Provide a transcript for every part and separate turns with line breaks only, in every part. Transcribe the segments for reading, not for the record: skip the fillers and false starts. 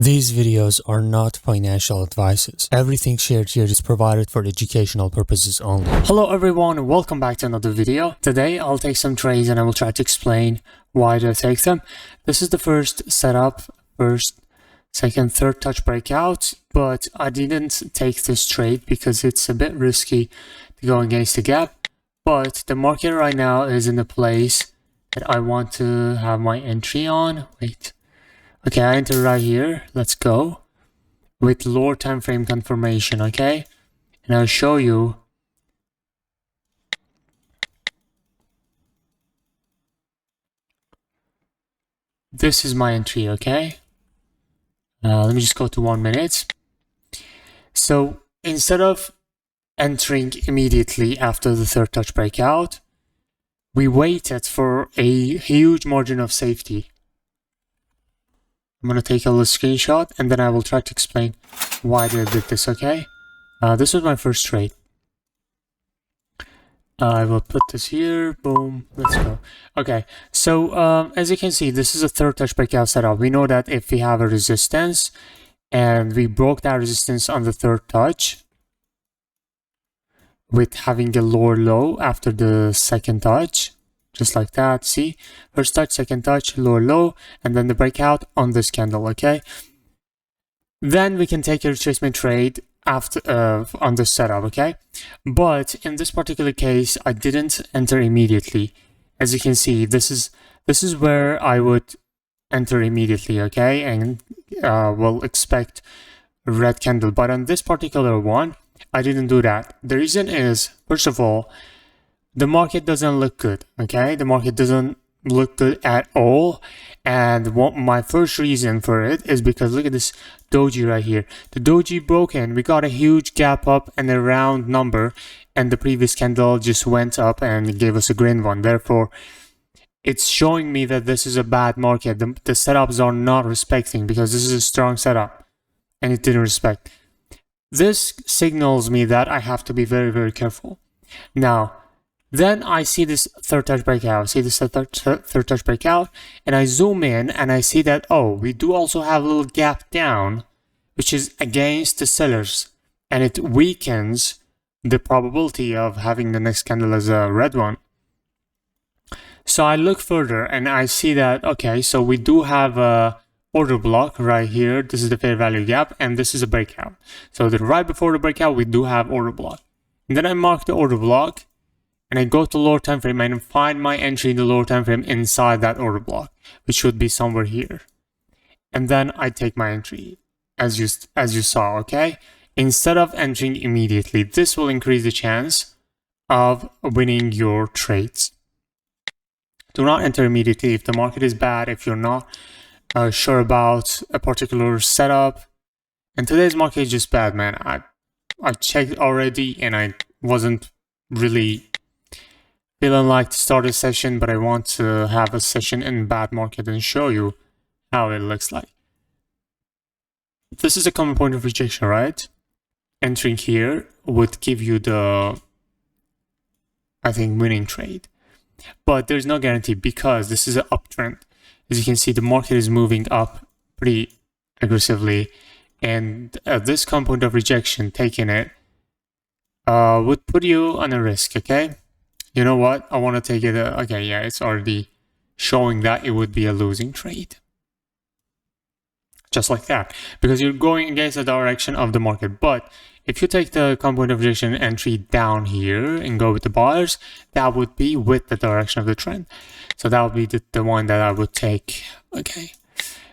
These videos are not financial advices. Everything shared here is provided for educational purposes only. Hello everyone and welcome back to another video. Today I'll take some trades and I will try to explain why do I take them. This is the first setup, first, second, third touch breakout, but I didn't take this trade because it's a bit risky to go against the gap. But the market right now is in a place that I want to have my entry on. Wait. Okay, I enter right here. Let's go with lower time frame confirmation. Okay, and I'll show you. This is my entry. Okay, let me just go to 1 minute. So instead of entering immediately after the third touch breakout, we waited for a huge margin of safety. I'm going to take a little screenshot and then I will try to explain why I did this, okay? This was my first trade. I will put this here, boom, let's go. Okay, so as you can see, this is a third touch breakout setup. We know that if we have a resistance and we broke that resistance on the third touch with having a lower low after the second touch, just like that, see? First touch, second touch, lower low, and then the breakout on this candle, okay? Then we can take a retracement trade after on this setup, okay? But in this particular case, I didn't enter immediately. As you can see, this is where I would enter immediately, okay? And we'll expect a red candle. But on this particular one, I didn't do that. The reason is, first of all, the market doesn't look good, okay? The market doesn't look good at all. And my first reason for it is because look at this doji right here. The doji broken, we got a huge gap up and a round number, and the previous candle just went up and gave us a green one. Therefore, it's showing me that this is a bad market. The setups are not respecting because this is a strong setup and it didn't respect. This signals me that I have to be very, very careful. Now, then I see this third touch breakout, see this third touch breakout, and I zoom in and I see that, oh, we do also have a little gap down, which is against the sellers, and it weakens the probability of having the next candle as a red one. So I look further and I see that, okay, so we do have a order block right here. This is the fair value gap, and this is a breakout. So right before the breakout, we do have order block. And then I mark the order block, and I go to lower time frame and find my entry in the lower time frame inside that order block, which should be somewhere here. And then I take my entry, as you saw, okay? Instead of entering immediately, this will increase the chance of winning your trades. Do not enter immediately if the market is bad, if you're not sure about a particular setup. And today's market is just bad, man. I checked already and I wasn't really feeling like to start a session, but I want to have a session in bad market and show you how it looks like. This is a common point of rejection, right? Entering here would give you the, I think, winning trade. But there's no guarantee because this is an uptrend. As you can see, the market is moving up pretty aggressively. And this common point of rejection, taking it, would put you on a risk, okay? You know what? I want to take it. Okay, yeah, it's already showing that it would be a losing trade. Just like that. Because you're going against the direction of the market. But if you take the common point of rejection entry down here and go with the buyers, that would be with the direction of the trend. So that would be the one that I would take. Okay.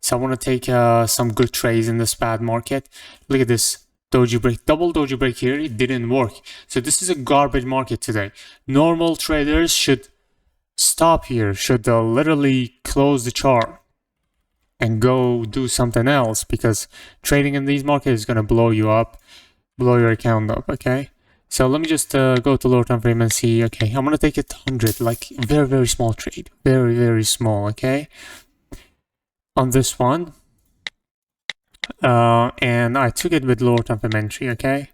So I want to take some good trades in this bad market. Look at this. Doji break, double doji break here, it didn't work. So this is a garbage market today. Normal traders should stop here, should literally close the chart and go do something else, because trading in these markets is going to blow you up, blow your account up, okay? So let me just go to lower time frame and see. Okay, I'm going to take it 100, like very, very small trade. Very, very small, okay? On this one. And I took it with lower time frame entry, okay?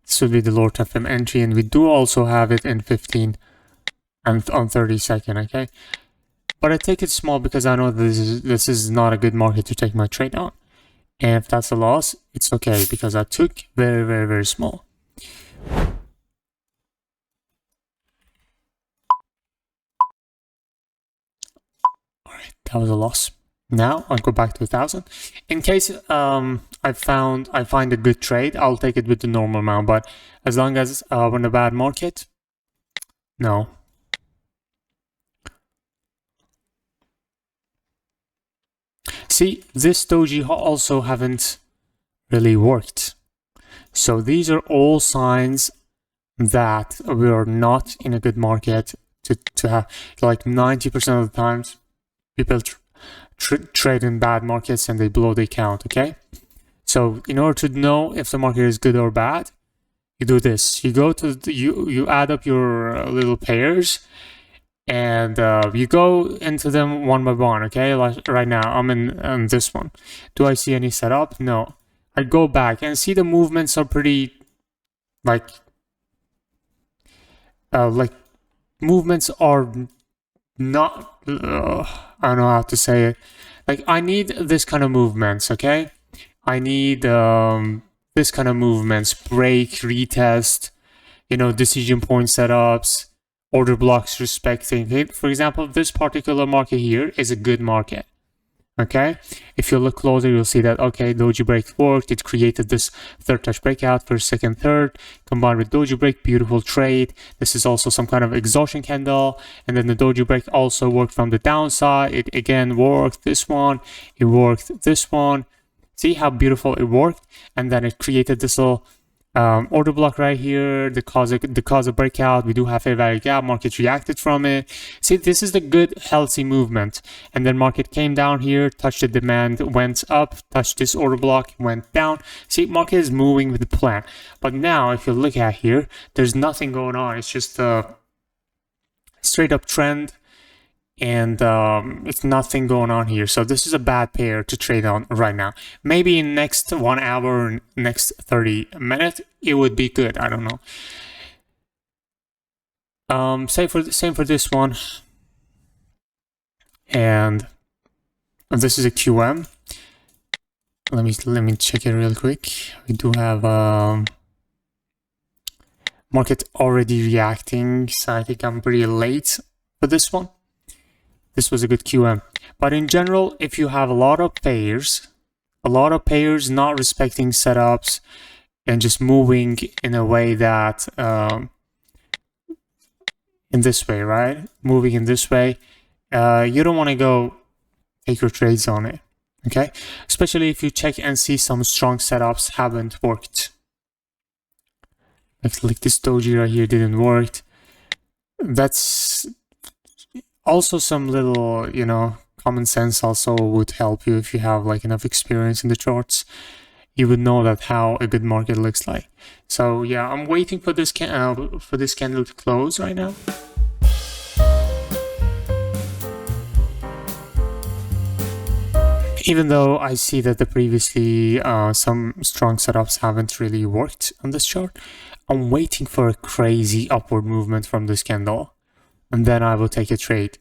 This would be the lower time frame entry, and we do also have it in 15 and on 30-second, okay? But I take it small because I know this is not a good market to take my trade on. And if that's a loss, it's okay because I took very, very, very small. Alright, that was a loss. Now I'll go back to 1,000. In case I find a good trade, I'll take it with the normal amount. But as long as we're in a bad market, no. See, this doji also haven't really worked. So these are all signs that we are not in a good market to have. Like 90% of the times, people trade in bad markets and they blow the account, okay? So in order to know if the market is good or bad, you do this. You go to you add up your little pairs, and you go into them one by one, okay? Like right now, I'm in this one. Do I see any setup? No. I go back and see the movements are pretty, like movements are not, I don't know how to say it. Like I need this kind of movements, okay? I need this kind of movements, break, retest, you know, decision point setups, order blocks respecting it. For example, this particular market here is a good market. Okay, if you look closer, you'll see that, okay, doji break worked. It created this third touch breakout, first, second, third, combined with doji break, beautiful trade. This is also some kind of exhaustion candle. And then the doji break also worked from the downside. It again worked this one. It worked this one. See how beautiful it worked? And then it created this little order block right here, the cause of breakout. We do have a value gap. Market reacted from it. See, this is the good healthy movement. And then market came down here, touched the demand, went up, touched this order block, went down. See, market is moving with the plan. But now if you look at here, there's nothing going on. It's just a straight up trend, and it's nothing going on here. So this is a bad pair to trade on right now. Maybe in next 1 hour, next 30 minutes, it would be good. I don't know. Same for this one. And this is a QM. Let me check it real quick. We do have market already reacting, so I think I'm pretty late for this one. This was a good QM. But in general, if you have a lot of pairs not respecting setups and just moving in a way that, in this way, right? Moving in this way, you don't want to go take your trades on it, okay? Especially if you check and see some strong setups haven't worked. Like this doji right here didn't work. That's also some little, you know, common sense also would help you if you have like enough experience in the charts. You would know that how a good market looks like. So yeah, I'm waiting for this candle to close right now. Even though I see that the previously some strong setups haven't really worked on this chart, I'm waiting for a crazy upward movement from this candle, and then I will take a trade.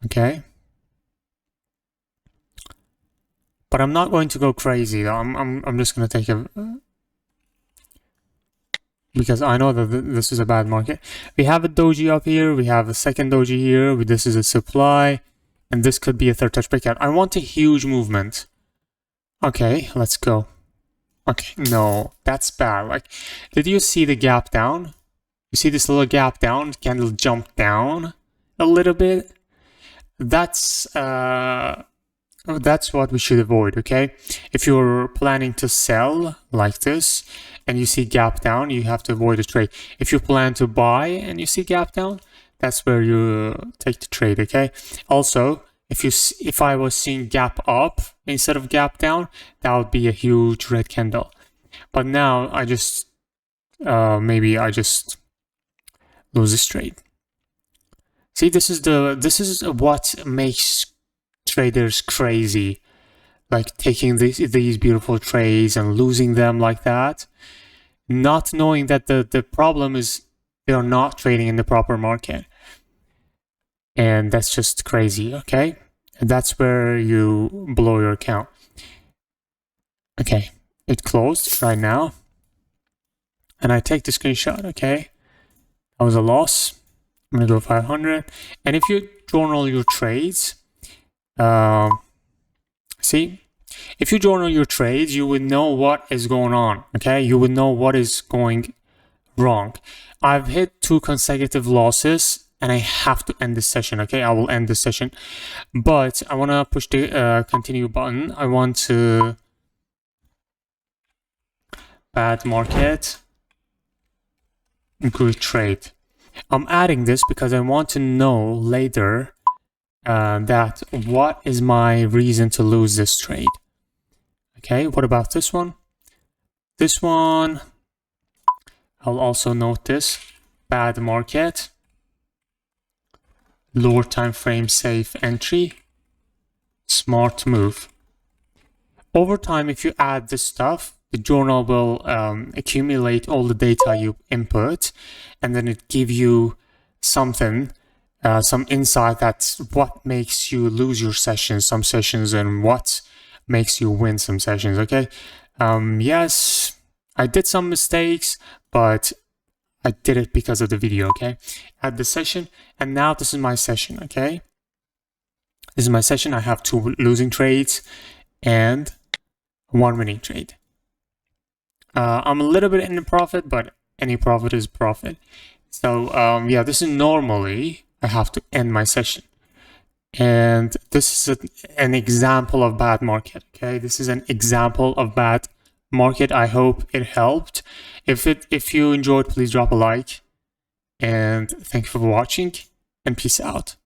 Okay, but I'm not going to go crazy though. I'm just gonna take a, because I know that this is a bad market. We have a doji up here, we have a second doji here, this is a supply, and this could be a third touch breakout. I want a huge movement. Okay, let's go. Okay, no, that's bad. Like, did you see the gap down? You see this little gap down? Candle jumped down a little bit. That's what we should avoid, okay? If you're planning to sell like this and you see gap down, you have to avoid a trade. If you plan to buy and you see gap down, that's where you take the trade, okay? Also, if I was seeing gap up instead of gap down, that would be a huge red candle. But now I just maybe I just lose this trade. See, this is what makes traders crazy, like taking these beautiful trades and losing them like that, not knowing that the problem is they are not trading in the proper market. And that's just crazy, okay? And that's where you blow your account. it closed right now, and I take the screenshot, okay? That was a loss. I'm gonna go 500. And if you journal your trades, see, if you journal your trades, you would know what is going on, okay? You would know what is going wrong. I've hit 2 consecutive losses, and I have to end this session, okay? I will end this session, but I want to push the continue button. I want to bad market, good trade. I'm adding this because I want to know later that what is my reason to lose this trade. Okay, what about this one? This one, I'll also note this, bad market, lower time frame safe entry, smart move. Over time, if you add this stuff, the journal will accumulate all the data you input, and then it give you something, some insight that's what makes you lose your sessions, some sessions, and what makes you win some sessions, okay? Yes, I did some mistakes, but I did it because of the video, okay? Add the session, and now this is my session, okay? This is my session. I have 2 losing trades and 1 winning trade. I'm a little bit in the profit, but any profit is profit. So yeah, this is normally I have to end my session. And this is an example of bad market, okay? This is an example of bad market. I hope it helped. If you enjoyed, please drop a like. And thank you for watching, and peace out.